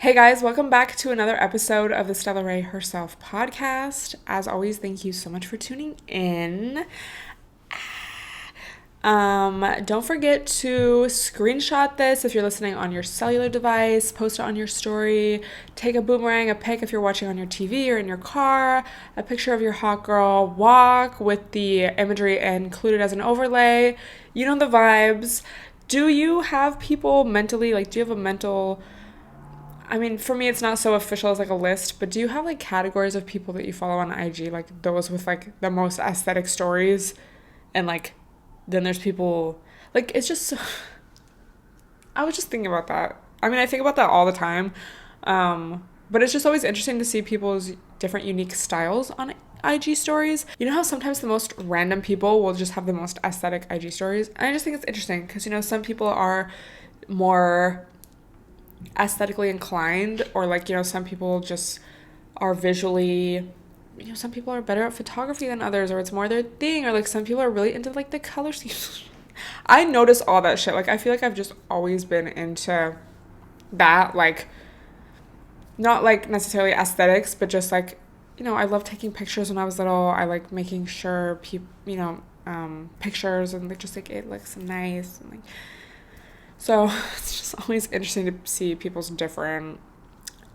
Hey guys, welcome back to another episode of the Stella Herself podcast. As always, thank you so much for tuning in. Don't forget to screenshot this if you're listening on your cellular device, post it on your story, take a boomerang, a pic if you're watching on your TV or in your car, a picture of your hot girl walk with the imagery included as an overlay. You know the vibes. Do you have people mentally, do you have a mental, for me, it's not so official as like a list, but do you have like categories of people that you follow on IG, like those with like the most aesthetic stories? And like, then there's people, like, it's just, I was just thinking about that. I think about that all the time. But it's just always interesting to see people's different unique styles on IG stories. You know how sometimes the most random people will just have the most aesthetic IG stories? And I just think it's interesting because, some people are more aesthetically inclined, or some people just are visually, some people are better at photography than others, or it's more their thing, or like some people are really into like the color schemes. I notice all that shit. Like I feel like I've just always been into that, like not like necessarily aesthetics, but just like, I love taking pictures when I was little. I like making sure people, pictures and like just like it looks nice and like, so it's just always interesting to see people's different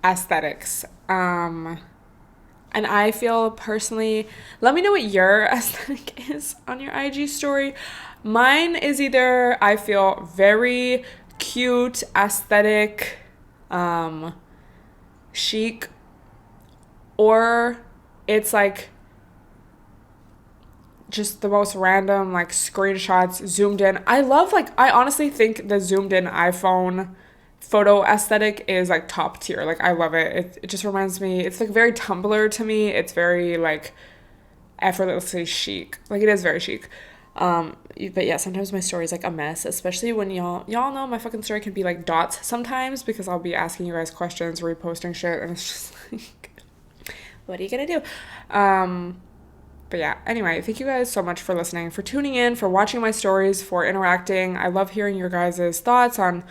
aesthetics. And I feel personally, let me know what your aesthetic is on your IG story. Mine is either I feel very cute, aesthetic, chic, or it's like just the most random like screenshots zoomed in. I honestly think the zoomed in iPhone photo aesthetic is like top tier. Like I love it. It just reminds me, it's like very Tumblr to me. It's very like effortlessly chic. Like it is very chic. But yeah, sometimes my story is like a mess, especially when y'all know my fucking story can be like dots sometimes because I'll be asking you guys questions, reposting shit, and it's just like, what are you gonna do? But yeah, anyway, thank you guys so much for listening, for tuning in, for watching my stories, for interacting. I love hearing your guys' thoughts on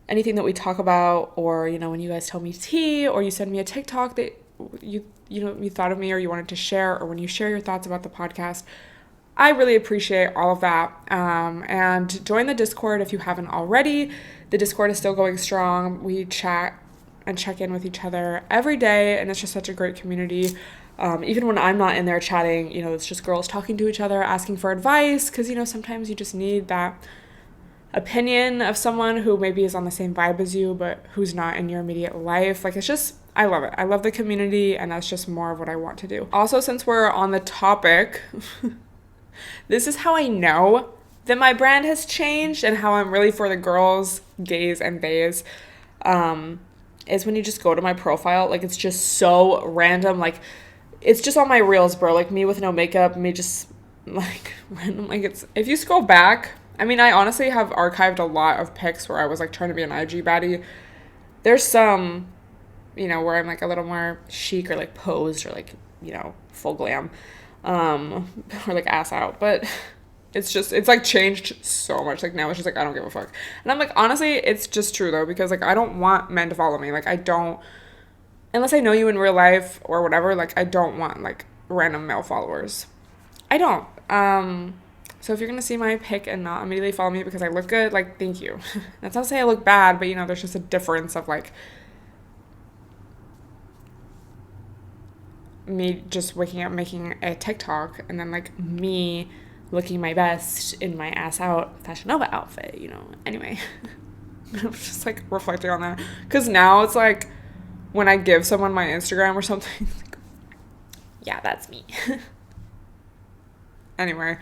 anything that we talk about, or, when you guys tell me tea, or you send me a TikTok that you thought of me or you wanted to share, or when you share your thoughts about the podcast. I really appreciate all of that. And join the Discord if you haven't already. The Discord is still going strong. We chat and check in with each other every day, and it's just such a great community. Even when I'm not in there chatting, it's just girls talking to each other, asking for advice, because, sometimes you just need that opinion of someone who maybe is on the same vibe as you, but who's not in your immediate life. Like, it's just, I love it. I love the community, and that's just more of what I want to do. Also, since we're on the topic, this is how I know that my brand has changed and how I'm really for the girls, gays, and bays, is when you just go to my profile. Like, it's just so random. Like, it's just on my reels, bro. Like, me with no makeup, me just, like, random. Like, it's, if you scroll back, I honestly have archived a lot of pics where I was, like, trying to be an IG baddie. There's some, where I'm, like, a little more chic or, like, posed or, like, full glam, or, like, ass out. But it's, like, changed so much. Like, now it's just, like, I don't give a fuck. And I'm, like, honestly, it's just true, though, because, like, I don't want men to follow me. Like, I don't, unless I know you in real life or whatever, like, I don't want, like, random male followers. I don't. So if you're going to see my pic and not immediately follow me because I look good, like, thank you. That's not to say I look bad, but, there's just a difference of, like, me just waking up making a TikTok and then, like, me looking my best in my ass out Fashion Nova outfit, Anyway, I'm just, like, reflecting on that. Because now it's, like, when I give someone my Instagram or something, like, yeah, that's me. Anyway,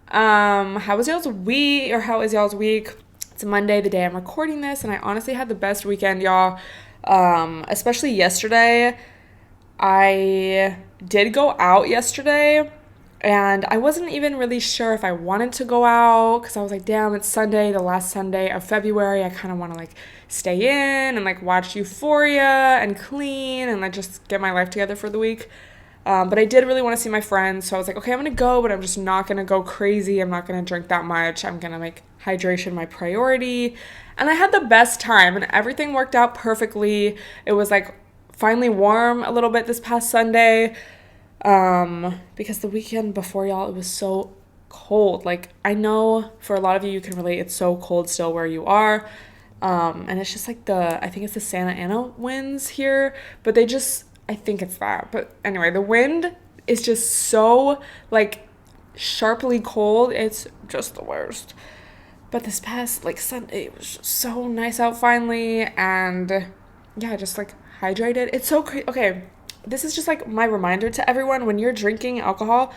how was y'all's week, or how is y'all's week? It's Monday, the day I'm recording this, and I honestly had the best weekend, y'all. Especially yesterday. I did go out yesterday, and I wasn't even really sure if I wanted to go out, because I was like, damn, it's Sunday, the last Sunday of February. I kind of want to, like, stay in and, like, watch Euphoria and clean and, like, just get my life together for the week. But I did really want to see my friends, so I was like, okay, I'm gonna go, but I'm just not gonna go crazy. I'm not gonna drink that much. I'm gonna make hydration my priority. And I had the best time, and everything worked out perfectly. It was like finally warm a little bit this past Sunday, because the weekend before, y'all, it was so cold. Like, I know for a lot of you, you can relate, it's so cold still where you are. And it's just like I think it's the Santa Ana winds here, but I think it's that. But anyway, the wind is just so like sharply cold. It's just the worst. But this past like Sunday, it was just so nice out finally, and yeah, just like hydrated. It's so crazy. Okay, this is just like my reminder to everyone, when you're drinking alcohol,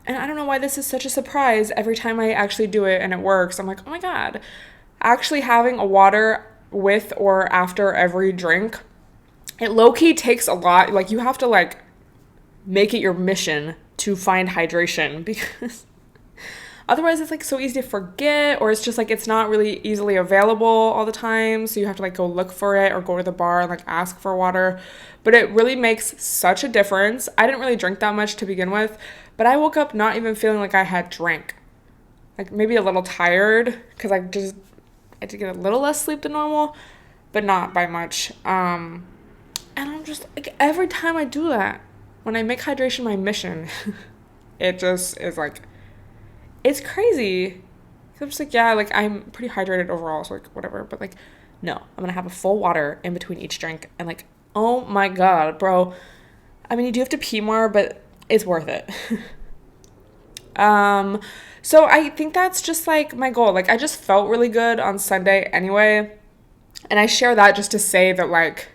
and I don't know why this is such a surprise every time I actually do it and it works. I'm like, oh my God, actually having a water with or after every drink, it low-key takes a lot. Like, you have to like make it your mission to find hydration, because otherwise it's like so easy to forget, or it's just like it's not really easily available all the time, so you have to like go look for it or go to the bar and like ask for water. But it really makes such a difference. I didn't really drink that much to begin with, but I woke up not even feeling like I had drank. Like, maybe a little tired because I had to get a little less sleep than normal, but not by much. And I'm just like, every time I do that, when I make hydration my mission, it just is like, it's crazy. I'm just like, yeah, like I'm pretty hydrated overall, so like whatever. But like, no, I'm gonna have a full water in between each drink, and like, oh my God, bro. I mean, you do have to pee more, but it's worth it. So I think that's just like my goal. Like, I just felt really good on Sunday anyway, and I share that just to say that like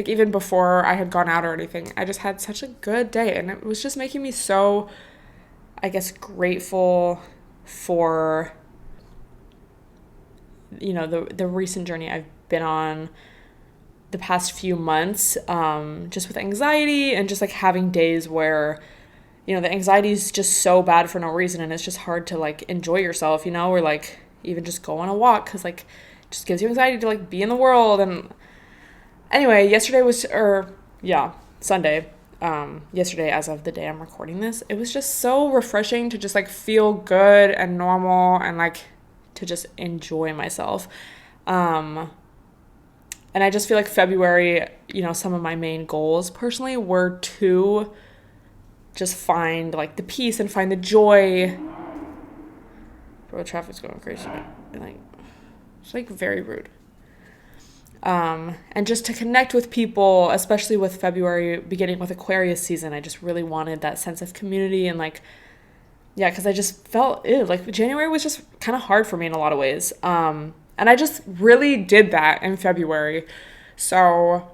even before I had gone out or anything, I just had such a good day, and it was just making me so, I guess, grateful for, you know, the recent journey I've been on the past few months, just with anxiety and just like having days where, you know, the anxiety is just so bad for no reason, and it's just hard to like enjoy yourself, you know, or like even just go on a walk, because like it just gives you anxiety to like be in the world. And anyway, Sunday, yesterday, as of the day I'm recording this, it was just so refreshing to just like feel good and normal and like to just enjoy myself. And I just feel like February, you know, some of my main goals personally were to just find like the peace and find the joy. Bro, traffic's going crazy. And like, it's like very rude. And just to connect with people, especially with February beginning with Aquarius season, I just really wanted that sense of community. And like, yeah, because I just felt like January was just kind of hard for me in a lot of ways. And I just really did that in February. So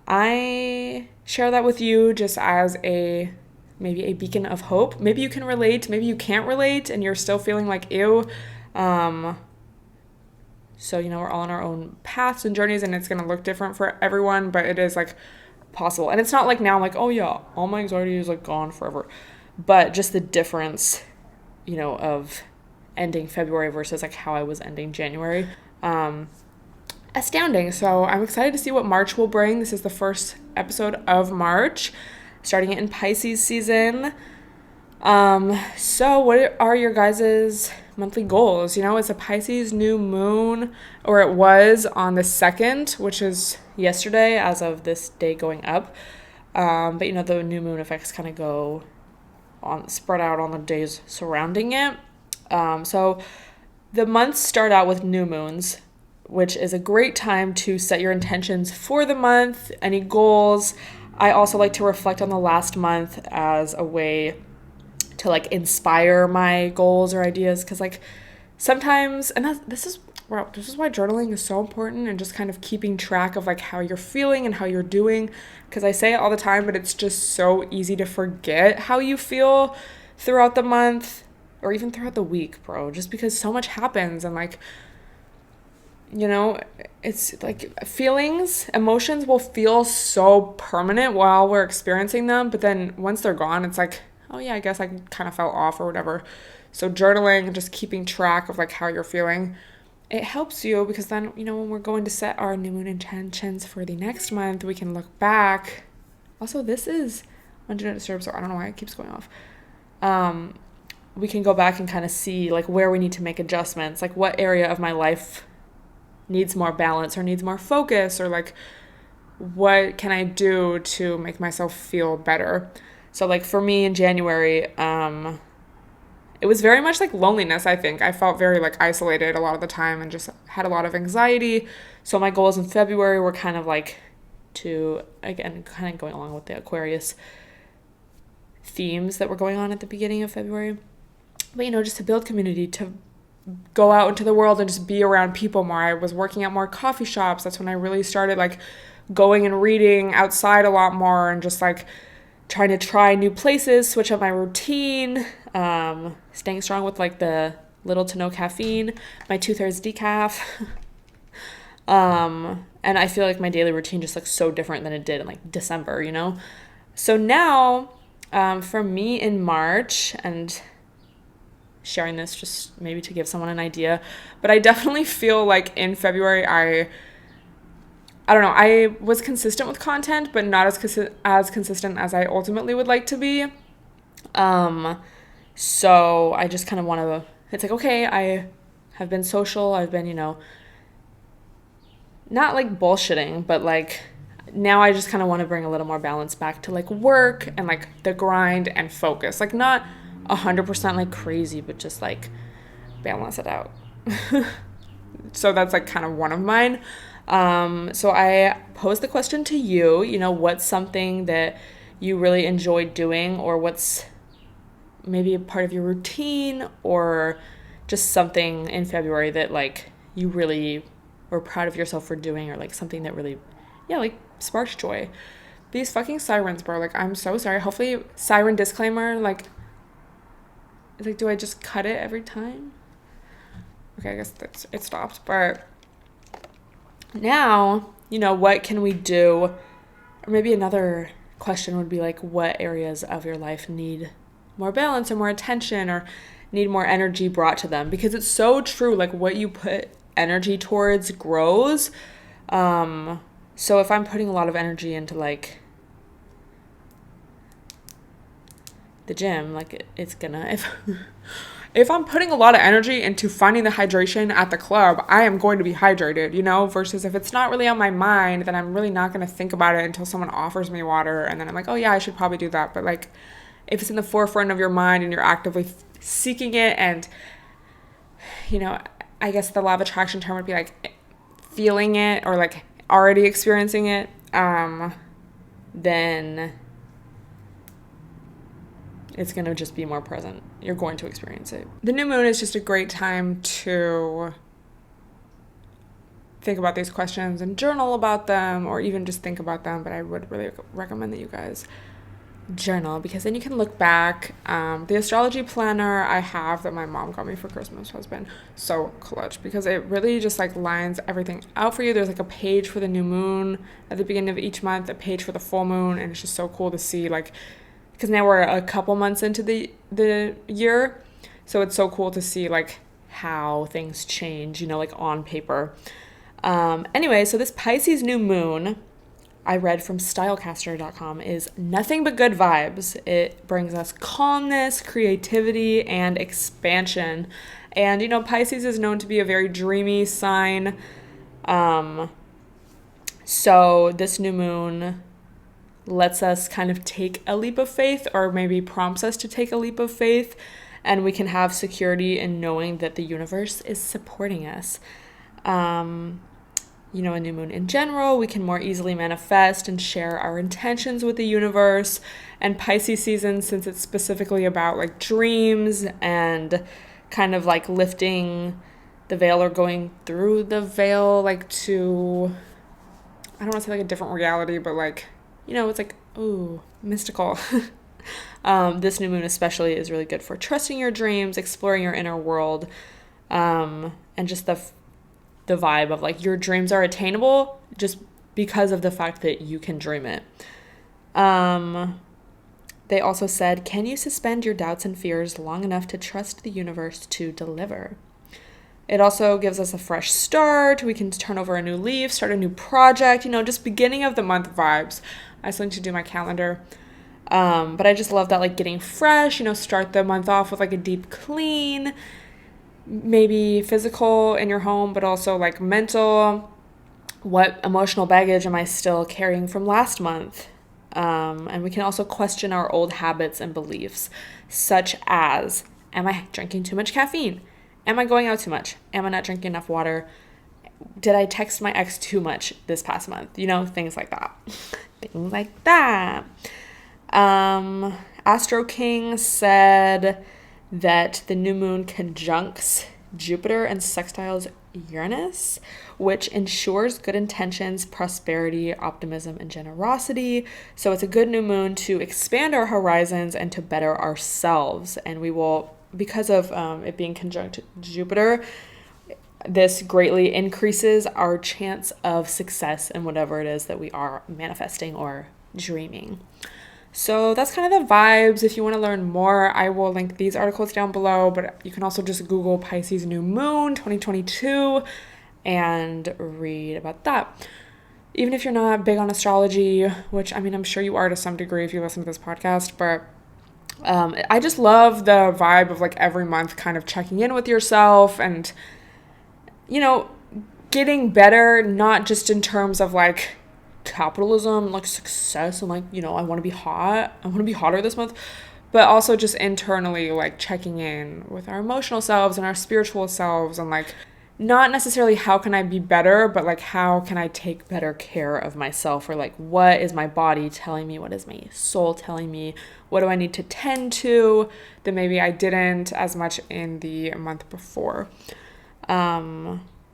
I share that with you just as maybe a beacon of hope. Maybe you can relate, maybe you can't relate, and you're still feeling like ew. So, you know, we're all on our own paths and journeys, and it's going to look different for everyone, but it is like possible. And it's not like now I'm like, oh yeah, all my anxiety is like gone forever. But just the difference, you know, of ending February versus like how I was ending January. Astounding. So I'm excited to see what March will bring. This is the first episode of March, starting it in Pisces season. So what are your guys' monthly goals? You know, it's a Pisces new moon, or it was on the 2nd, which is yesterday as of this day going up. But you know, the new moon effects kind of go on, spread out on the days surrounding it. So the months start out with new moons, which is a great time to set your intentions for the month, any goals. I also like to reflect on the last month as a way to like inspire my goals or ideas, because like sometimes, and this is why journaling is so important, and just kind of keeping track of like how you're feeling and how you're doing, because I say it all the time, but it's just so easy to forget how you feel throughout the month or even throughout the week, bro, just because so much happens. And like, you know, it's like emotions will feel so permanent while we're experiencing them, but then once they're gone, it's like, oh yeah, I guess I kind of fell off or whatever. So journaling and just keeping track of like how you're feeling, it helps you, because then, you know, when we're going to set our new moon intentions for the next month, we can look back Also, this is on Do Not Disturb, so I don't know why it keeps going off. We can go back and kind of see like where we need to make adjustments, like what area of my life needs more balance or needs more focus, or like what can I do to make myself feel better. So like for me in January, it was very much like loneliness. I think I felt very like isolated a lot of the time and just had a lot of anxiety. So my goals in February were kind of like to, again, kind of going along with the Aquarius themes that were going on at the beginning of February, but just to build community, to go out into the world and just be around people more. I was working at more coffee shops. That's when I really started like going and reading outside a lot more, and just like trying to try new places, switch up my routine, staying strong with like the little to no caffeine, my 2/3 decaf. And I feel like my daily routine just looks so different than it did in like December, So now, for me in March, and sharing this just maybe to give someone an idea, but I definitely feel like in February I don't know, I was consistent with content, but not as consistent as I ultimately would like to be. So I just kind of want to, it's like, okay, I have been social, I've been, not like bullshitting, but like now I just kind of want to bring a little more balance back to like work and like the grind and focus, like not 100% like crazy, but just like balance it out. So that's like kind of one of mine. So I posed the question to you, what's something that you really enjoy doing, or what's maybe a part of your routine, or just something in February that like you really were proud of yourself for doing, or like something that really, like sparked joy. These fucking sirens, bro, like I'm so sorry. Hopefully, siren disclaimer, like, it's like, do I just cut it every time? Okay, I guess it stopped, but now, what can we do? Or maybe another question would be like, what areas of your life need more balance or more attention, or need more energy brought to them? Because it's so true, like what you put energy towards grows. So if I'm putting a lot of energy into like the gym, like it's gonna, if I'm putting a lot of energy into finding the hydration at the club, I am going to be hydrated, versus if it's not really on my mind, then I'm really not going to think about it until someone offers me water. And then I'm like, oh yeah, I should probably do that. But like, if it's in the forefront of your mind and you're actively seeking it, and, I guess the law of attraction term would be like feeling it, or like already experiencing it, then it's going to just be more present. You're going to experience it. The new moon is just a great time to think about these questions and journal about them, or even just think about them. But I would really recommend that you guys journal, because then you can look back. The astrology planner I have that my mom got me for Christmas has been so clutch, because it really just like lines everything out for you. There's like a page for the new moon at the beginning of each month, a page for the full moon, and it's just so cool to see, like, because now we're a couple months into the year, so it's so cool to see like how things change, like on paper. Anyway, so this Pisces new moon, I read from stylecaster.com, is nothing but good vibes. It brings us calmness, creativity, and expansion. And Pisces is known to be a very dreamy sign. So this new moon lets us kind of take a leap of faith, or maybe prompts us to take a leap of faith, and we can have security in knowing that the universe is supporting us. A new moon in general, we can more easily manifest and share our intentions with the universe. And Pisces season, since it's specifically about like dreams and kind of like lifting the veil, or going through the veil, like to, I don't want to say like a different reality, but like, it's like, ooh, mystical. This new moon especially is really good for trusting your dreams, exploring your inner world, and just the vibe of like your dreams are attainable just because of the fact that you can dream it. They also said, can you suspend your doubts and fears long enough to trust the universe to deliver? It also gives us a fresh start. We can turn over a new leaf, start a new project, just beginning of the month vibes. I still need to do my calendar. But I just love that, like, getting fresh, start the month off with like a deep clean, maybe physical in your home, but also like mental. What emotional baggage am I still carrying from last month? And we can also question our old habits and beliefs, such as, am I drinking too much caffeine? Am I going out too much? Am I not drinking enough water? Did I text my ex too much this past month? Things like that. Things like that. Astro King said that the new moon conjuncts Jupiter and sextiles Uranus, which ensures good intentions, prosperity, optimism, and generosity. So it's a good new moon to expand our horizons and to better ourselves. And we will, because of it being conjunct Jupiter, this greatly increases our chance of success in whatever it is that we are manifesting or dreaming. So that's kind of the vibes. If you want to learn more, I will link these articles down below, but you can also just Google Pisces New Moon 2022 and read about that. Even if you're not big on astrology, which, I'm sure you are to some degree if you listen to this podcast, but I just love the vibe of like every month kind of checking in with yourself and, getting better, not just in terms of like capitalism, like success, and like, I want to be hot. I want to be hotter this month, but also just internally, like checking in with our emotional selves and our spiritual selves, and like not necessarily how can I be better, but like how can I take better care of myself, or like what is my body telling me, what is my soul telling me, what do I need to tend to that maybe I didn't as much in the month before.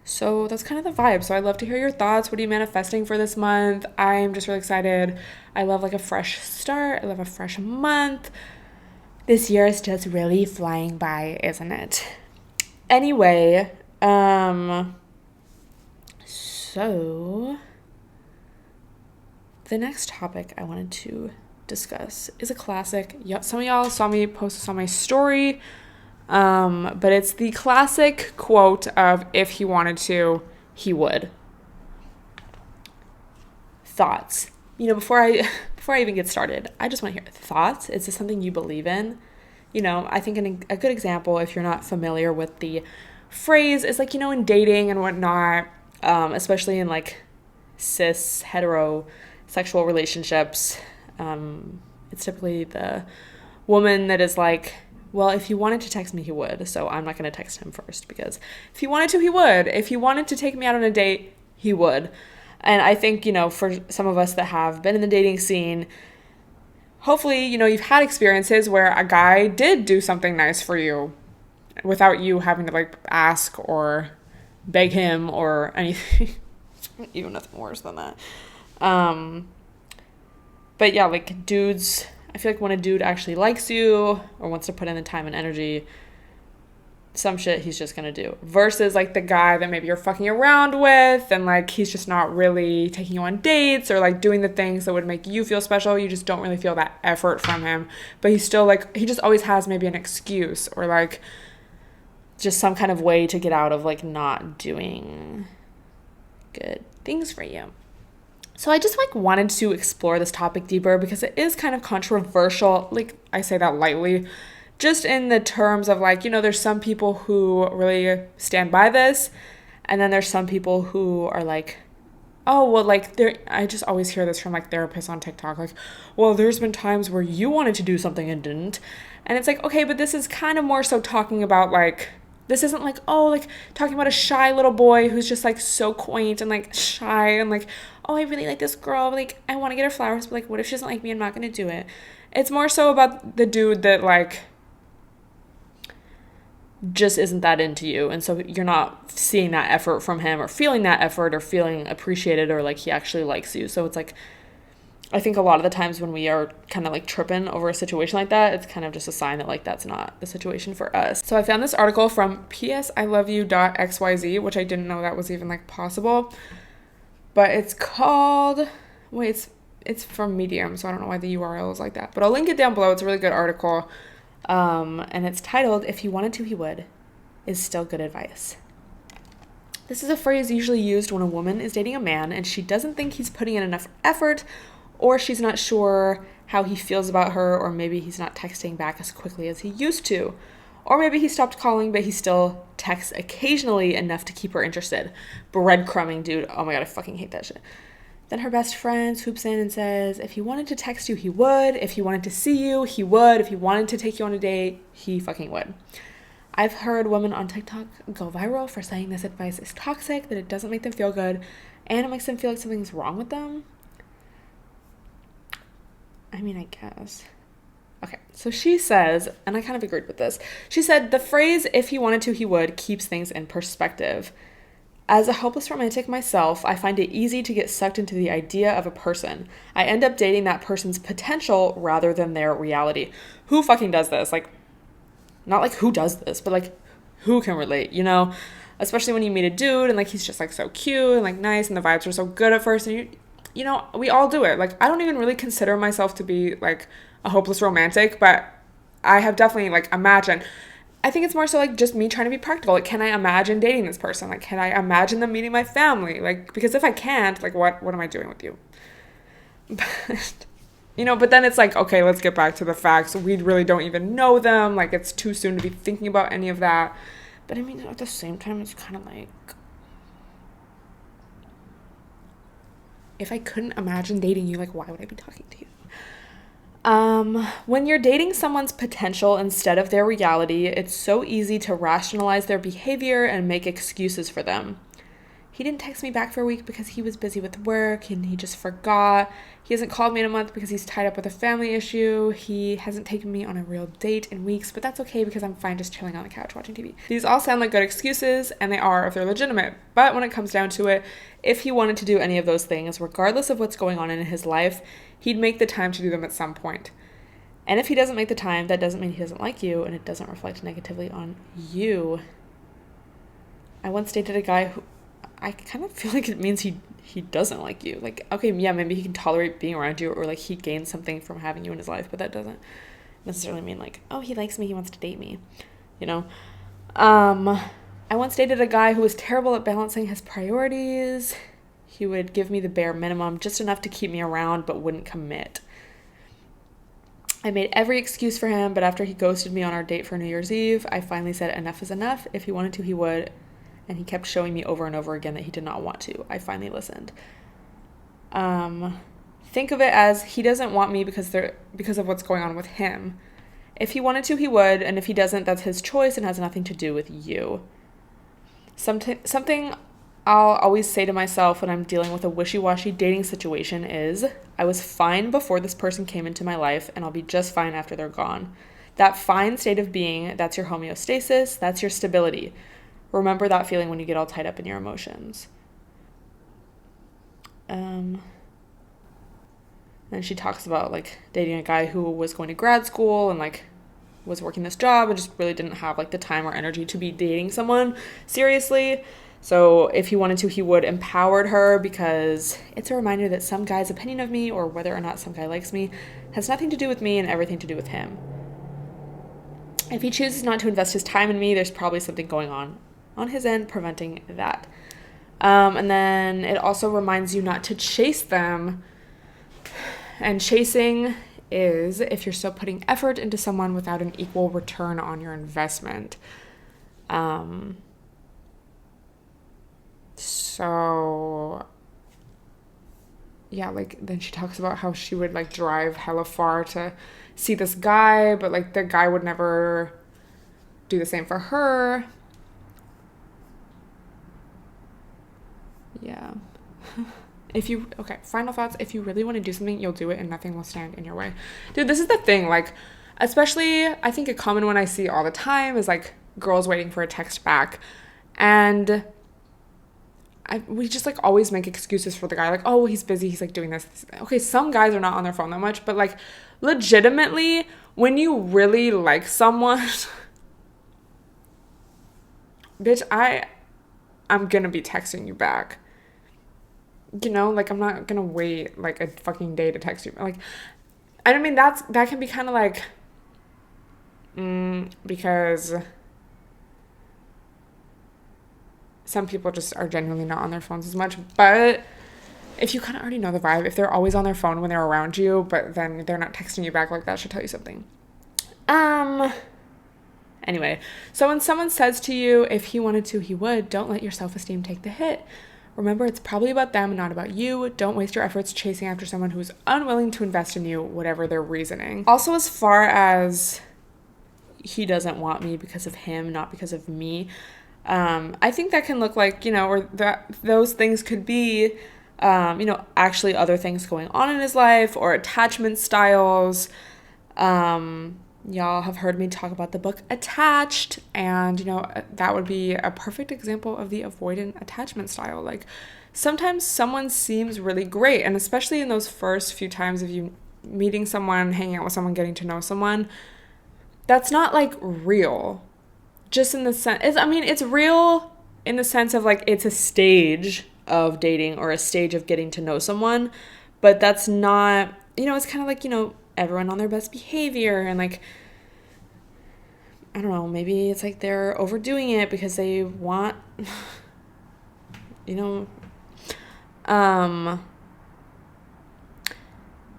So that's kind of the vibe. So I'd love to hear your thoughts. What are you manifesting for this month? I'm just really excited. I love like a fresh start. I love a fresh month. This year is just really flying by, isn't it? Anyway, so the next topic I wanted to discuss is a classic. Some of y'all saw me post this on my story. But it's the classic quote of, if he wanted to, he would. Thoughts. Before I even get started, I just want to hear thoughts. Is this something you believe in? I think a good example, if you're not familiar with the phrase, is like, in dating and whatnot, especially in like cis heterosexual relationships, it's typically the woman that is like, well, if he wanted to text me, he would. So I'm not going to text him first, because if he wanted to, he would. If he wanted to take me out on a date, he would. And I think, for some of us that have been in the dating scene, hopefully, you've had experiences where a guy did do something nice for you without you having to like ask or beg him or anything. Even nothing worse than that. But yeah, like dudes, I feel like when a dude actually likes you or wants to put in the time and energy, some shit he's just gonna do. Versus like the guy that maybe you're fucking around with and like he's just not really taking you on dates or like doing the things that would make you feel special. You just don't really feel that effort from him. But he's still like, he just always has maybe an excuse or like just some kind of way to get out of like not doing good things for you. So I just like wanted to explore this topic deeper because it is kind of controversial. Like I say that lightly, just in the terms of like, there's some people who really stand by this. And then there's some people who are like, oh, well, like I just always hear this from like therapists on TikTok. Like, well, there's been times where you wanted to do something and didn't. And it's like, okay, but this is kind of more so talking about like, this isn't like, oh, like talking about a shy little boy who's just like so quaint and like shy and like, oh, I really like this girl. Like, I want to get her flowers, but like, what if she doesn't like me? I'm not going to do it. It's more so about the dude that like just isn't that into you. And so you're not seeing that effort from him or feeling that effort or feeling appreciated or like he actually likes you. So it's like, I think a lot of the times when we are kind of like tripping over a situation like that, it's kind of just a sign that like that's not the situation for us. So I found this article from psiloveyou.xyz, which I didn't know that was even like possible. But it's called, it's from Medium, so I don't know why the URL is like that. But I'll link it down below. It's a really good article. And it's titled, If He Wanted to, He Would, is still good advice. This is a phrase usually used when a woman is dating a man and she doesn't think he's putting in enough effort, or she's not sure how he feels about her, or maybe he's not texting back as quickly as he used to. Or maybe he stopped calling, but he still texts occasionally enough to keep her interested. Breadcrumbing, dude. Oh my god, I fucking hate that shit. Then her best friend swoops in and says, if he wanted to text you, he would. If he wanted to see you, he would. If he wanted to take you on a date, he fucking would. I've heard women on TikTok go viral for saying this advice is toxic, that it doesn't make them feel good, and it makes them feel like something's wrong with them. I mean, I guess. Okay, so she says, and I kind of agreed with this, she said, the phrase, if he wanted to, he would, keeps things in perspective. As a hopeless romantic myself, I find it easy to get sucked into the idea of a person. I end up dating that person's potential rather than their reality. Who fucking does this? Like, not like who does this, but like, who can relate, you know? Especially when you meet a dude and like he's just like so cute and like nice and the vibes are so good at first, and you know, we all do it. Like, I don't even really consider myself to be like a hopeless romantic, but I have definitely like imagined. I think it's more so like just me trying to be practical. Like, can I imagine dating this person? Like, can I imagine them meeting my family? Like, because if I can't, like, what am I doing with you? But, you know, but then it's like, okay, let's get back to the facts. We really don't even know them. Like, it's too soon to be thinking about any of that. But I mean, at the same time, it's kind of like, if I couldn't imagine dating you, like, why would I be talking to you? When you're dating someone's potential instead of their reality, it's so easy to rationalize their behavior and make excuses for them. He didn't text me back for a week because he was busy with work and he just forgot. He hasn't called me in a month because he's tied up with a family issue. He hasn't taken me on a real date in weeks, but that's okay because I'm fine just chilling on the couch watching TV. These all sound like good excuses, and they are if they're legitimate. But when it comes down to it, if he wanted to do any of those things, regardless of what's going on in his life, he'd make the time to do them at some point. And if he doesn't make the time, that doesn't mean he doesn't like you, and it doesn't reflect negatively on you. I once dated a guy who I kind of feel like it means he doesn't like you. Like, okay, yeah, maybe he can tolerate being around you, or like he gains something from having you in his life, but that doesn't necessarily mean like, oh, he likes me, he wants to date me, you know? I once dated a guy who was terrible at balancing his priorities. He would give me the bare minimum, just enough to keep me around, but wouldn't commit. I made every excuse for him, but after he ghosted me on our date for New Year's Eve, I finally said enough is enough. If he wanted to, he would. And he kept showing me over and over again that he did not want to. I finally listened. Think of it as he doesn't want me because of what's going on with him. If he wanted to, he would, and if he doesn't, that's his choice and has nothing to do with you. Something I'll always say to myself when I'm dealing with a wishy-washy dating situation is, I was fine before this person came into my life, and I'll be just fine after they're gone. That fine state of being, that's your homeostasis, that's your stability. Remember that feeling when you get all tied up in your emotions. And she talks about like dating a guy who was going to grad school and like was working this job and just really didn't have like the time or energy to be dating someone seriously. So if he wanted to, he would empowered her, because it's a reminder that some guy's opinion of me, or whether or not some guy likes me, has nothing to do with me and everything to do with him. If he chooses not to invest his time in me, there's probably something going on his end preventing that. And then it also reminds you not to chase them. And chasing is if you're still putting effort into someone without an equal return on your investment. So yeah, like then she talks about how she would like drive hella far to see this guy, but like the guy would never do the same for her. Yeah. Final thoughts. If you really want to do something, you'll do it and nothing will stand in your way. Dude, this is the thing. Like, especially, I think a common one I see all the time is like girls waiting for a text back. And we just like always make excuses for the guy. Like, oh, well, he's busy. He's like doing this. Okay, some guys are not on their phone that much, but like legitimately, when you really like someone, bitch, I'm gonna be texting you back. You know, like I'm not gonna wait like a fucking day to text you. Like, I mean that can be kind of like, because some people just are genuinely not on their phones as much. But if you kind of already know the vibe, if they're always on their phone when they're around you, but then they're not texting you back, like, that should tell you something. Anyway, so when someone says to you, if he wanted to, he would, don't let your self-esteem take the hit. Remember, it's probably about them and not about you. Don't waste your efforts chasing after someone who's unwilling to invest in you, whatever their reasoning. Also, as far as he doesn't want me because of him, not because of me, I think that can look like, or that those things could be, actually other things going on in his life, or attachment styles. Y'all have heard me talk about the book Attached, and that would be a perfect example of the avoidant attachment style. Like, sometimes someone seems really great, and especially in those first few times of you meeting someone, hanging out with someone, getting to know someone, that's not like real. Just in the sense, it's real in the sense of like it's a stage of dating or a stage of getting to know someone, but that's not, it's kind of like, everyone on their best behavior, and like, I don't know, maybe it's like they're overdoing it because they want,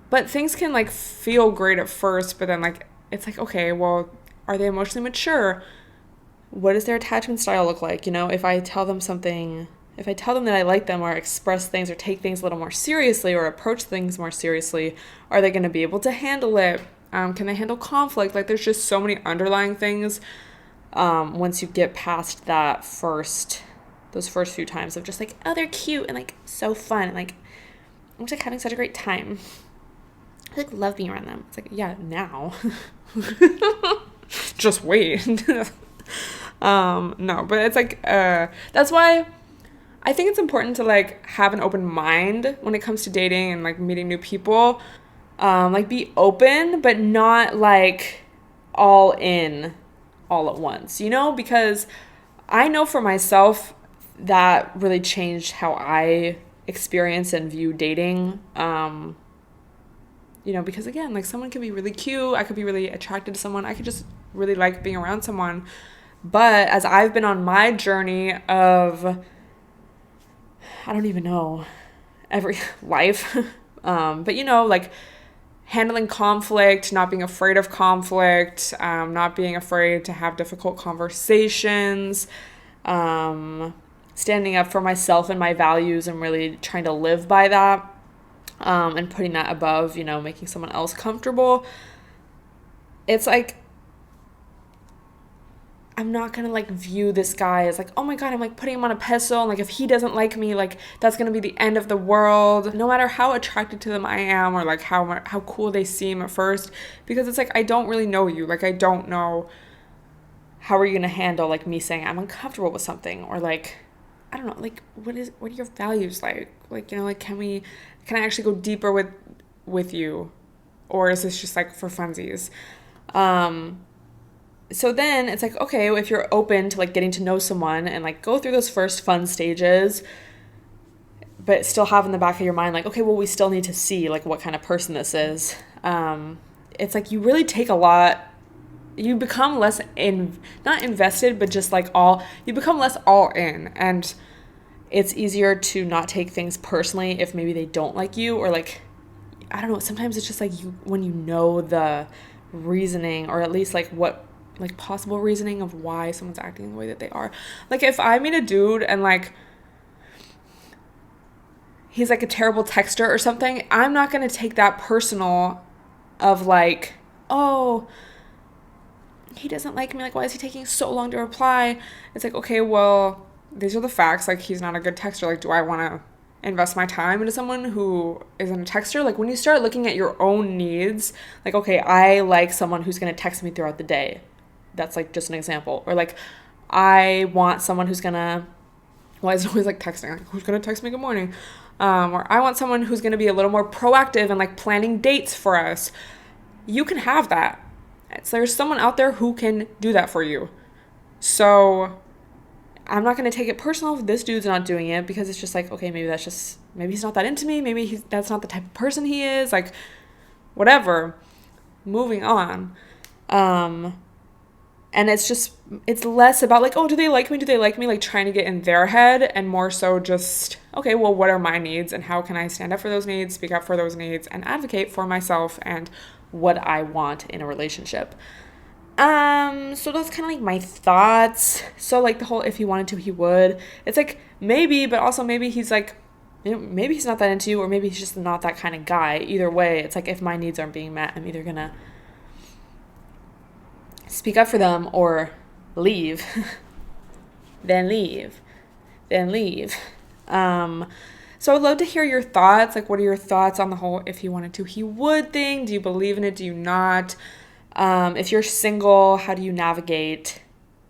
but things can like feel great at first, but then like, it's like, okay, well, are they emotionally mature? What does their attachment style look like? If I tell them that I like them, or express things or take things a little more seriously, or approach things more seriously, are they going to be able to handle it? Can they handle conflict? Like, there's just so many underlying things once you get past those first few times of just like, oh, they're cute and like so fun, and like I'm just like having such a great time. I like love being around them. It's like, yeah, now. Just wait. No, but it's like that's why I think it's important to like have an open mind when it comes to dating and like meeting new people. Like, be open, but not like all in all at once, because I know for myself that really changed how I experience and view dating. Because again, like, someone can be really cute, I could be really attracted to someone, I could just really like being around someone. But as I've been on my journey of, I don't even know, every life, but like handling conflict, not being afraid of conflict, not being afraid to have difficult conversations, standing up for myself and my values and really trying to live by that, and putting that above, making someone else comfortable. It's like, I'm not gonna like view this guy as like, oh my god, I'm like putting him on a pedestal, and like if he doesn't like me, like that's gonna be the end of the world, no matter how attracted to them I am, or like how cool they seem at first, because it's like, I don't really know you. Like, I don't know how are you gonna handle like me saying I'm uncomfortable with something, or like, I don't know, like what are your values like like can I actually go deeper with you, or is this just like for funsies? So then it's like, okay, if you're open to like getting to know someone and like go through those first fun stages, but still have in the back of your mind like, okay, well, we still need to see like what kind of person this is. It's like you really take a lot. You become less not invested, but just like you become less all in, and it's easier to not take things personally if maybe they don't like you, or like, I don't know, sometimes it's just like when you know the reasoning, or at least like what like possible reasoning of why someone's acting the way that they are. Like, if I meet a dude and like he's like a terrible texter or something, I'm not going to take that personal of like, oh, he doesn't like me, like why is he taking so long to reply? It's like, okay, well, these are the facts. Like, he's not a good texter. Like, do I want to invest my time into someone who isn't a texter? Like, when you start looking at your own needs, like, okay, I like someone who's going to text me throughout the day. That's like just an example. Or like, I want someone who's gonna, why is it always like texting? Like, who's gonna text me good morning? Or I want someone who's gonna be a little more proactive and like planning dates for us. You can have that. So there's someone out there who can do that for you. So I'm not gonna take it personal if this dude's not doing it, because it's just like, okay, maybe he's not that into me. Maybe that's not the type of person he is. Like, whatever. Moving on. And it's less about like, oh, do they like me? Do they like me? Like trying to get in their head, and more so just, okay, well, what are my needs and how can I stand up for those needs, speak up for those needs, and advocate for myself and what I want in a relationship. So that's kind of like my thoughts. So like the whole if he wanted to, he would. It's like maybe, but also maybe he's like, maybe he's not that into you, or maybe he's just not that kind of guy. Either way, it's like if my needs aren't being met, I'm either gonna speak up for them or leave. then leave. Then leave. So I'd love to hear your thoughts. Like, what are your thoughts on the whole if he wanted to, he would thing? Do you believe in it? Do you not? If you're single, how do you navigate,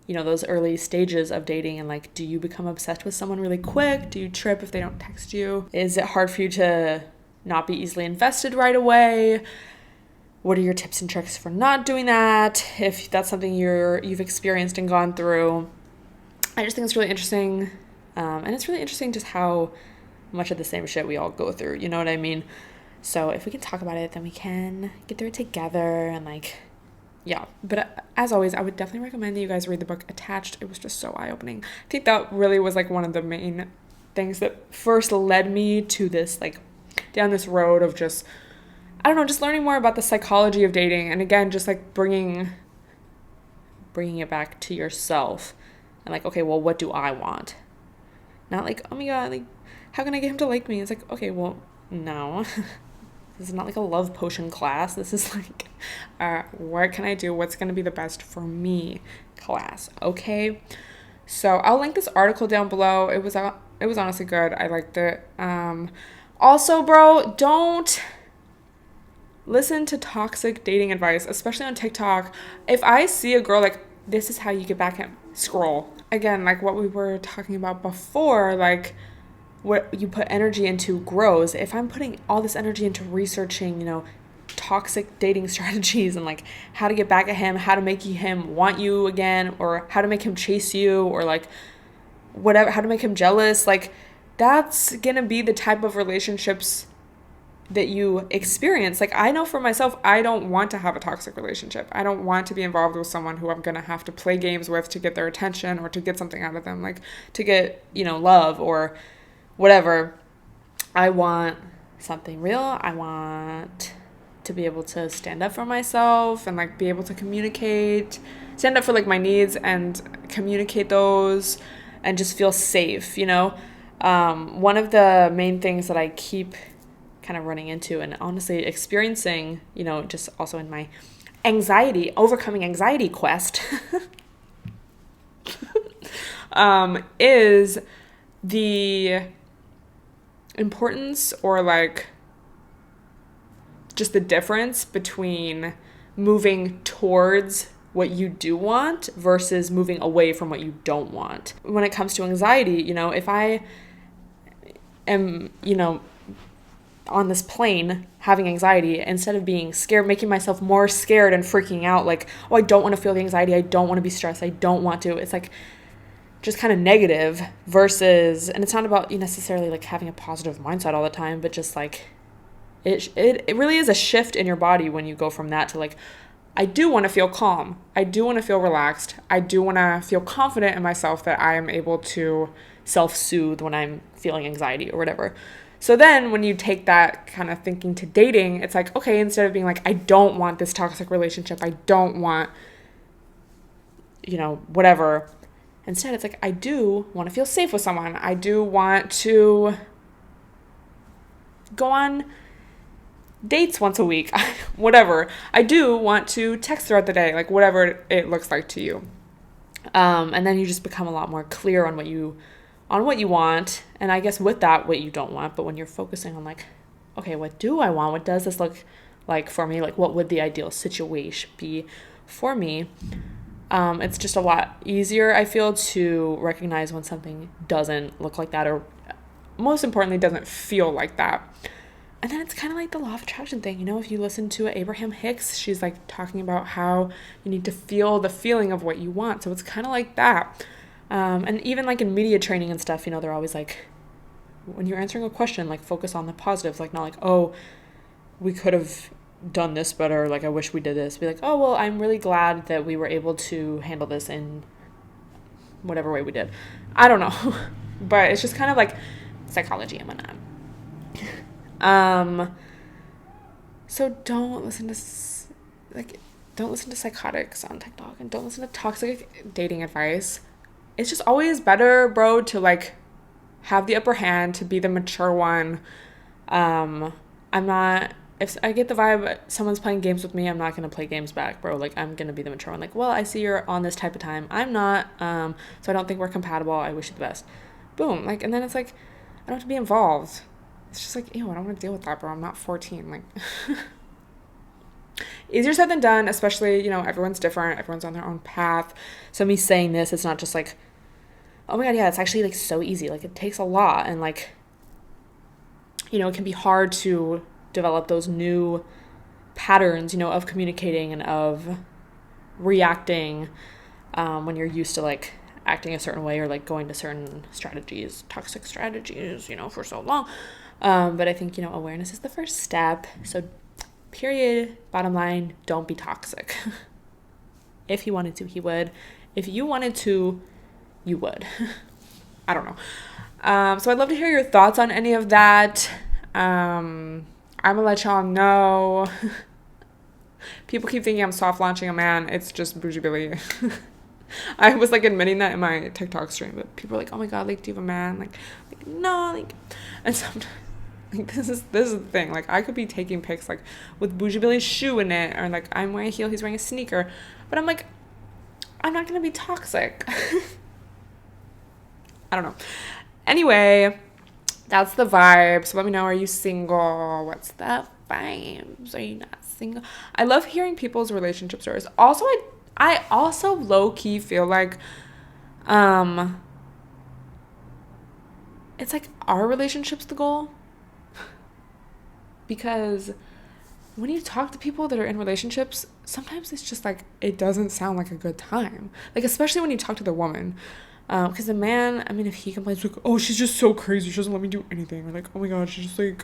those early stages of dating? And like, do you become obsessed with someone really quick? Do you trip if they don't text you? Is it hard for you to not be easily invested right away? What are your tips and tricks for not doing that? If that's something you've experienced and gone through. I just think it's really interesting. And it's really interesting just how much of the same shit we all go through. You know what I mean? So if we can talk about it, then we can get through it together and like, yeah. But as always, I would definitely recommend that you guys read the book Attached. It was just so eye-opening. I think that really was like one of the main things that first led me to this, like down this road of just, I don't know, just learning more about the psychology of dating. And again, just like bringing it back to yourself and like, okay, well, what do I want? Not like, oh my God, like, how can I get him to like me? It's like, okay, well, no. This is not like a love potion class. This is like, what can I do? What's going to be the best for me class? Okay. So I'll link this article down below. It was honestly good. I liked it. Also, bro, don't listen to toxic dating advice, especially on TikTok. If I see a girl like, this is how you get back him, scroll. Again, like what we were talking about before, like what you put energy into grows. If I'm putting all this energy into researching, toxic dating strategies and like how to get back at him, how to make him want you again, or how to make him chase you, or like whatever, how to make him jealous, like that's gonna be the type of relationships that you experience. Like I know for myself, I don't want to have a toxic relationship. I don't want to be involved with someone who I'm gonna have to play games with to get their attention or to get something out of them, like to get, love or whatever. I want something real. I want to be able to stand up for myself and like be able to stand up for like my needs and communicate those and just feel safe, One of the main things that I keep kind of running into and honestly experiencing, just also in my overcoming anxiety quest, is the importance or like just the difference between moving towards what you do want versus moving away from what you don't want. When it comes to anxiety, if I am, on this plane having anxiety, instead of being scared, making myself more scared and freaking out, like, oh, I don't want to feel the anxiety, I don't want to be stressed, I don't want to. It's like just kind of negative versus, and it's not about you necessarily like having a positive mindset all the time, but just like it really is a shift in your body when you go from that to like, I do want to feel calm, I do want to feel relaxed, I do want to feel confident in myself that I am able to self-soothe when I'm feeling anxiety or whatever. So then when you take that kind of thinking to dating, it's like, okay, instead of being like, I don't want this toxic relationship, I don't want, whatever. Instead, it's like, I do want to feel safe with someone. I do want to go on dates once a week, whatever. I do want to text throughout the day, like whatever it looks like to you. And then you just become a lot more clear on what you want, and I guess with that, what you don't want. But when you're focusing on like, okay, what do I want? What does this look like for me? Like, what would the ideal situation be for me? It's just a lot easier, I feel, to recognize when something doesn't look like that, or most importantly, doesn't feel like that. And then it's kind of like the law of attraction thing. If you listen to Abraham Hicks, she's like talking about how you need to feel the feeling of what you want. So it's kind of like that. And even like in media training and stuff, they're always like, when you're answering a question, like focus on the positives, like not like, oh, we could have done this better. Like, I wish we did this. Be like, oh, well, I'm really glad that we were able to handle this in whatever way we did. I don't know. But it's just kind of like psychology and whatnot. So don't listen to psychotics on TikTok, and don't listen to toxic dating advice. It's just always better, bro, to like have the upper hand, to be the mature one. I'm not, if I get the vibe someone's playing games with me, I'm not going to play games back, bro. Like, I'm going to be the mature one. Like, well, I see you're on this type of time. I'm not, so I don't think we're compatible. I wish you the best. Boom. Like, and then it's like, I don't have to be involved. It's just like, ew, I don't want to deal with that, bro. I'm not 14. Like, easier said than done, especially, everyone's different. Everyone's on their own path. So me saying this, it's not just like, oh my God, yeah, it's actually like so easy. Like, it takes a lot, and like, it can be hard to develop those new patterns, of communicating and of reacting when you're used to like acting a certain way, or like going to certain strategies, toxic strategies, for so long. But I think, awareness is the first step. So period, bottom line, don't be toxic. If he wanted to, he would. If you wanted to, you would. I don't know. So I'd love to hear your thoughts on any of that. I'm gonna let y'all know. People keep thinking I'm soft launching a man. It's just bougie Billy. I was like admitting that in my TikTok stream, but people are like, oh my God, like, do you have a man? Like no, like, and so like, this is the thing. Like, I could be taking pics like with bougie Billy's shoe in it, or like I'm wearing a heel, he's wearing a sneaker, but I'm like, I'm not gonna be toxic. I don't know. Anyway, that's the vibe. So let me know, are you single? What's the vibes? Are you not single? I love hearing people's relationship stories. Also, I also low-key feel like it's like, our relationship's the goal. Because when you talk to people that are in relationships, sometimes it's just like, it doesn't sound like a good time. Like, especially when you talk to the woman. Because the man, I mean, if he complains, like, oh, she's just so crazy, she doesn't let me do anything, or like, oh my God, she just like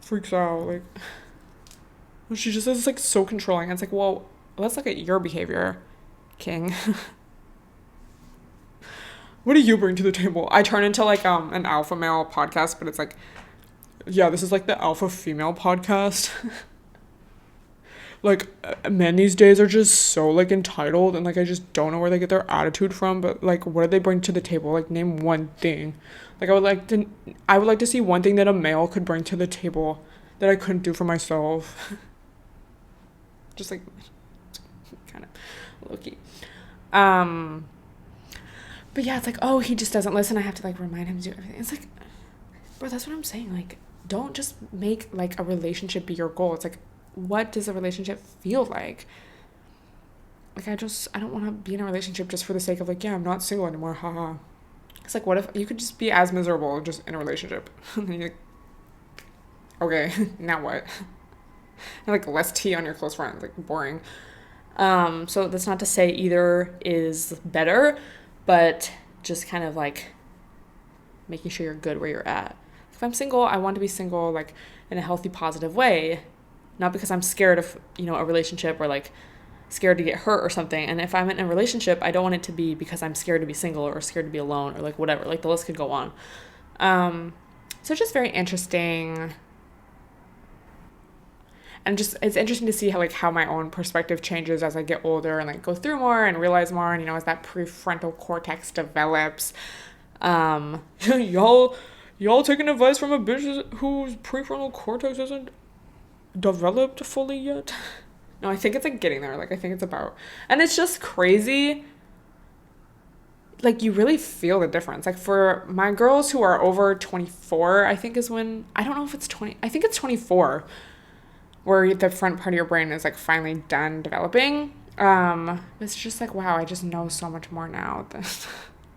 freaks out, like, she just is like so controlling. And it's like, well, let's look at your behavior, king. What do you bring to the table? I turn into like an alpha male podcast, but it's like, yeah, this is like the alpha female podcast. Like, men these days are just so like entitled, and like, I just don't know where they get their attitude from. But like, what do they bring to the table? Like, name one thing. Like, I would like to see one thing that a male could bring to the table that I couldn't do for myself. Just like, kind of low-key. But yeah, it's like, oh, he just doesn't listen, I have to like remind him to do everything. It's like, bro, that's what I'm saying. Like, don't just make like a relationship be your goal. It's like, what does a relationship feel like? Like, I don't want to be in a relationship just for the sake of like, yeah, I'm not single anymore, haha. It's like, what if you could just be as miserable just in a relationship? And you're like, okay, now what? And like, less tea on your close friends, like, boring. So that's not to say either is better, but just kind of like making sure you're good where you're at. If I'm single, I want to be single like in a healthy, positive way. Not because I'm scared of, a relationship, or like scared to get hurt or something. And if I'm in a relationship, I don't want it to be because I'm scared to be single or scared to be alone or like whatever. Like, the list could go on. So it's just very interesting. And just, it's interesting to see how my own perspective changes as I get older and like go through more and realize more. And, as that prefrontal cortex develops. Y'all taking advice from a bitch whose prefrontal cortex isn't developed fully yet? No, I think it's like getting there. Like, I think it's about, and it's just crazy. Like, you really feel the difference. Like, for my girls who are over 24, I think is when, I don't know if it's 20, I think it's 24, where the front part of your brain is like finally done developing. It's just like, wow, I just know so much more now than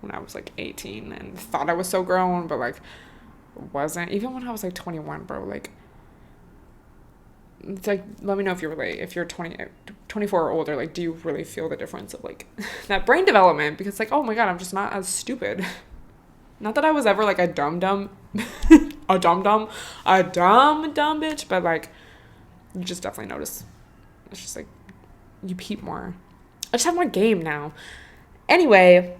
when I was like 18 and thought I was so grown, but like wasn't. Even when I was like 21, bro, like, it's like, let me know if you relate. If you're 24 or older, like, do you really feel the difference of like that brain development? Because like, oh my God, I'm just not as stupid. Not that I was ever like a dumb bitch, but like, You just definitely notice. It's just like you peep more. I just have more game now. Anyway,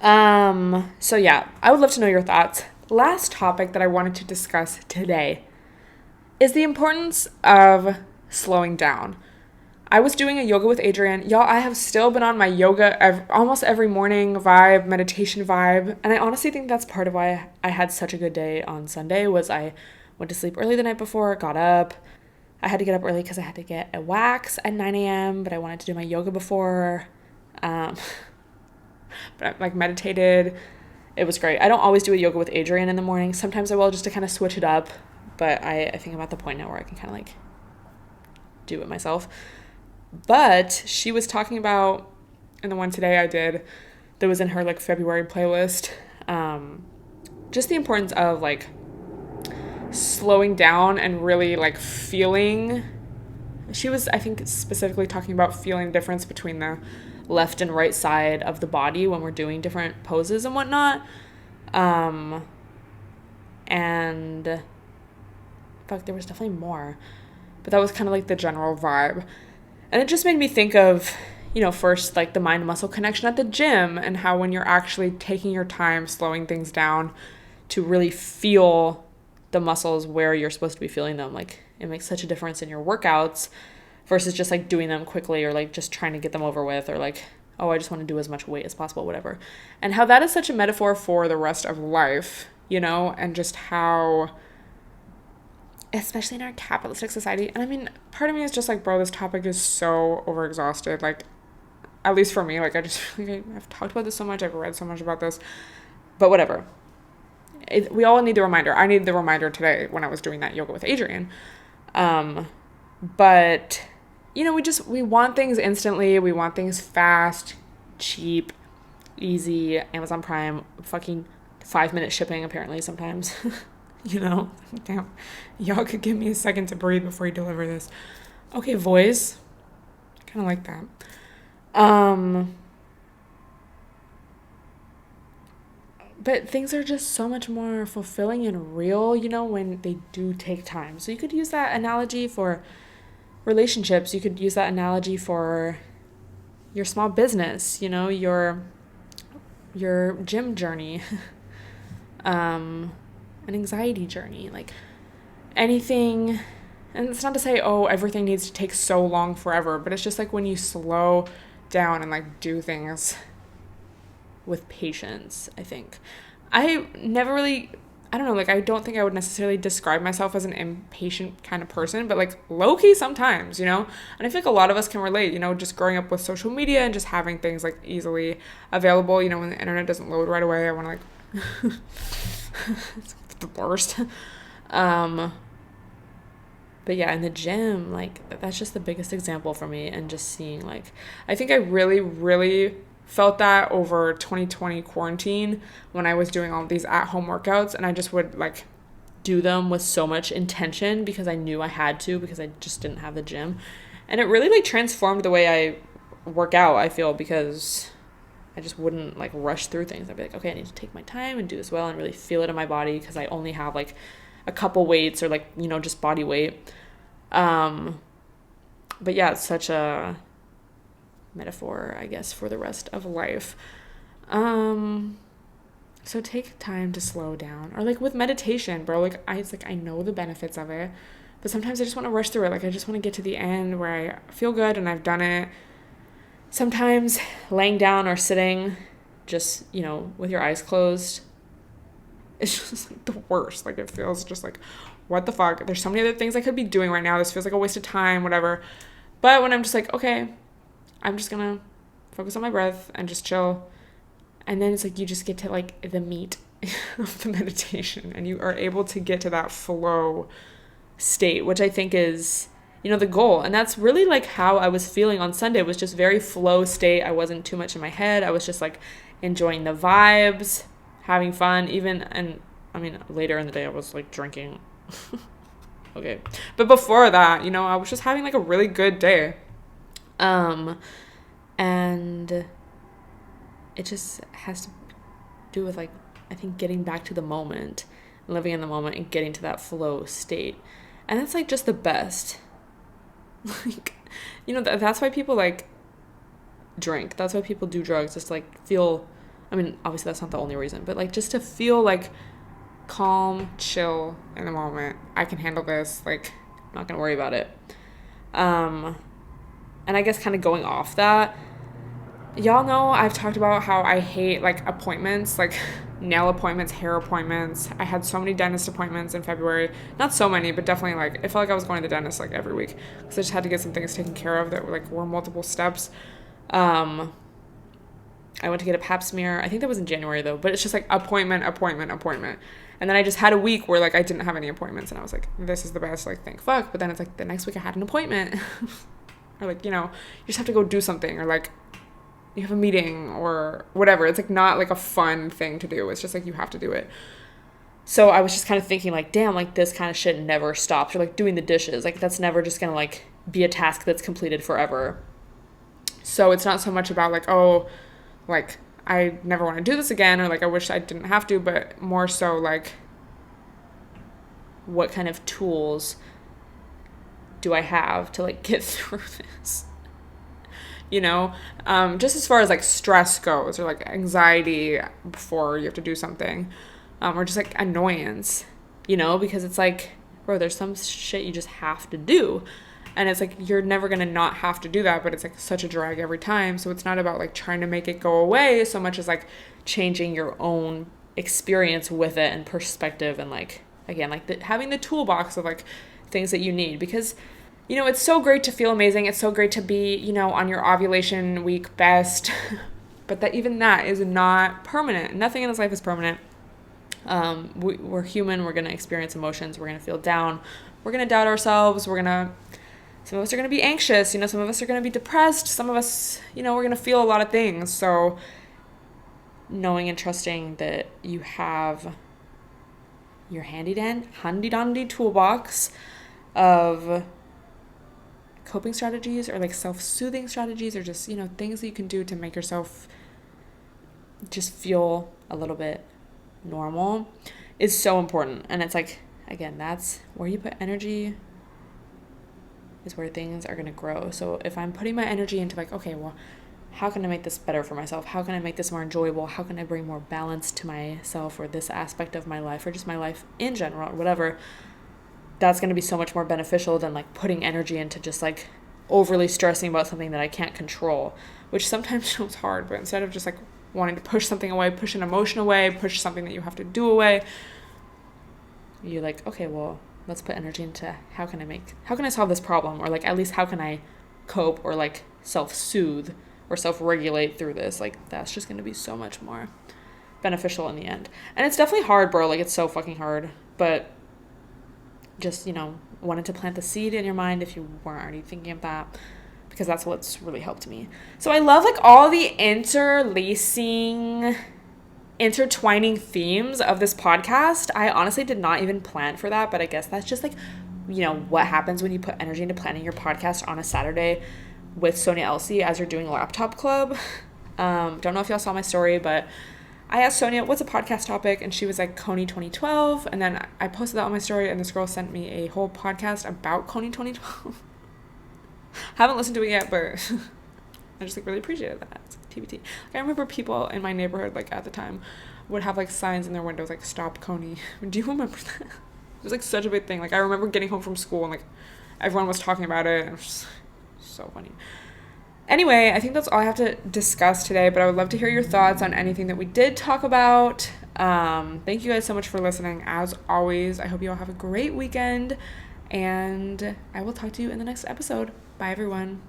so yeah, I would love to know your thoughts. Last topic that I wanted to discuss today is the importance of slowing down. I was doing a yoga with Adrienne. Y'all, I have still been on my yoga almost every morning vibe, meditation vibe. And I honestly think that's part of why I had such a good day on Sunday was I went to sleep early the night before, got up. I had to get up early because I had to get a wax at 9 a.m., but I wanted to do my yoga before. But I like meditated. It was great. I don't always do a yoga with Adrienne in the morning. Sometimes I will just to kind of switch it up. But I think I'm at the point now where I can kind of like do it myself. But she was talking about, in the one today I did, that was in her like February playlist, just the importance of like slowing down and really like feeling. She was, I think, specifically talking about feeling the difference between the left and right side of the body when we're doing different poses and whatnot. And fuck, there was definitely more, but that was kind of like the general vibe. And it just made me think of, first like the mind muscle connection at the gym and how when you're actually taking your time, slowing things down to really feel the muscles where you're supposed to be feeling them, like it makes such a difference in your workouts versus just like doing them quickly or like just trying to get them over with or like, oh, I just want to do as much weight as possible, whatever. And how that is such a metaphor for the rest of life, and just how, especially in our capitalistic society, and I mean, part of me is just like, bro, this topic is so overexhausted, like, at least for me, like, I've talked about this so much, I've read so much about this, but whatever. We all need the reminder. I needed the reminder today when I was doing that yoga with Adrienne. But, we want things instantly, we want things fast, cheap, easy, Amazon Prime, fucking 5-minute shipping apparently sometimes. Damn, y'all could give me a second to breathe before you deliver this. Okay, voice, kind of like that. But things are just so much more fulfilling and real, when they do take time. So you could use that analogy for relationships. You could use that analogy for your small business, your gym journey, an anxiety journey, like anything. And it's not to say, oh, everything needs to take so long forever, but it's just like when you slow down and like do things with patience, I think. I never really, I don't know, like I don't think I would necessarily describe myself as an impatient kind of person, but like low-key sometimes, and I feel like a lot of us can relate, just growing up with social media and just having things like easily available, when the internet doesn't load right away, I want to like it's the worst. But yeah, in the gym, like that's just the biggest example for me. And just seeing like, I think I really, really felt that over 2020 quarantine when I was doing all these at-home workouts, and I just would like do them with so much intention because I knew I had to, because I just didn't have the gym. And it really like transformed the way I work out, I feel, because I just wouldn't like rush through things. I'd be like, okay, I need to take my time and do this well and really feel it in my body, because I only have like a couple weights or like, just body weight. But yeah, it's such a metaphor, I guess, for the rest of life. So take time to slow down. Or like with meditation, bro, like I know the benefits of it, but sometimes I just want to rush through it. Like I just want to get to the end where I feel good and I've done it. Sometimes laying down or sitting, just, with your eyes closed, it's just like the worst. Like it feels just like, what the fuck? There's so many other things I could be doing right now. This feels like a waste of time, whatever. But when I'm just like, okay, I'm just gonna focus on my breath and just chill. And then it's like you just get to like the meat of the meditation, and you are able to get to that flow state, which I think is, the goal. And that's really like how I was feeling on Sunday. It was just very flow state. I wasn't too much in my head. I was just like enjoying the vibes, having fun. Even, and I mean, later in the day I was like drinking. Okay. But before that, I was just having like a really good day. And it just has to do with like, I think, getting back to the moment, living in the moment and getting to that flow state. And that's like just the best. Like, that's why people like drink. That's why people do drugs, just to like feel, I mean, obviously that's not the only reason, but like just to feel like calm, chill in the moment. I can handle this. Like, I'm not gonna worry about it. Um, and I guess kind of going off that, y'all know I've talked about how I hate like appointments, like nail appointments, hair appointments. I had so many dentist appointments in February. Not so many, but definitely like I felt like I was going to the dentist like every week because I just had to get some things taken care of that were multiple steps. Um, I went to get a pap smear. I think that was in January though, but it's just like appointment, appointment, appointment. And then I just had a week where like I didn't have any appointments and I was like, this is the best, like thank fuck. But then it's like the next week I had an appointment. Or like, you just have to go do something, or like you have a meeting or whatever. It's like not like a fun thing to do. It's just like you have to do it. So I was just kind of thinking like, damn, like this kind of shit never stops. Or like doing the dishes, like that's never just gonna like be a task that's completed forever. So it's not so much about like, oh, like I never want to do this again, or like I wish I didn't have to, but more so like what kind of tools do I have to like get through this? Just as far as like stress goes, or like anxiety before you have to do something, or just like annoyance, because it's like, bro, there's some shit you just have to do. And it's like, you're never going to not have to do that, but it's like such a drag every time. So it's not about like trying to make it go away so much as like changing your own experience with it and perspective. And like, again, like having the toolbox of like things that you need, because it's so great to feel amazing. It's so great to be, on your ovulation week best, but even that is not permanent. Nothing in this life is permanent. We're human. We're going to experience emotions. We're going to feel down. We're going to doubt ourselves. Some of us are going to be anxious. Some of us are going to be depressed. Some of us, we're going to feel a lot of things. So knowing and trusting that you have your handy-dandy toolbox of coping strategies, or like self-soothing strategies, or just, things that you can do to make yourself just feel a little bit normal is so important. And it's like, again, that's where you put energy is where things are going to grow. So if I'm putting my energy into like, okay, well, how can I make this better for myself? How can I make this more enjoyable? How can I bring more balance to myself, or this aspect of my life, or just my life in general, or whatever? That's going to be so much more beneficial than like putting energy into just like overly stressing about something that I can't control, which sometimes feels hard. But instead of just like wanting to push something away, push an emotion away, push something that you have to do away, you're like, okay, well, let's put energy into how can I solve this problem, or like at least how can I cope, or like self-soothe or self-regulate through this. Like that's just going to be so much more beneficial in the end. And it's definitely hard, bro. Like it's so fucking hard, but just, wanted to plant the seed in your mind if you weren't already thinking of that, because that's what's really helped me. So I love like all the intertwining themes of this podcast. I honestly did not even plan for that, but I guess that's just like, what happens when you put energy into planning your podcast on a Saturday with Sonia Elsie as you're doing laptop club. Don't know if y'all saw my story, but I asked Sonia, what's a podcast topic? And she was like, Coney 2012. And then I posted that on my story, and this girl sent me a whole podcast about Coney 2012. Haven't listened to it yet, but I just like really appreciated that. It's like TBT. Like, I remember people in my neighborhood, like at the time, would have like signs in their windows like "Stop Coney." Do you remember that? It was like such a big thing. Like I remember getting home from school and like everyone was talking about it, and it was just so funny. Anyway, I think that's all I have to discuss today, but I would love to hear your thoughts on anything that we did talk about. Thank you guys so much for listening. As always, I hope you all have a great weekend, and I will talk to you in the next episode. Bye, everyone.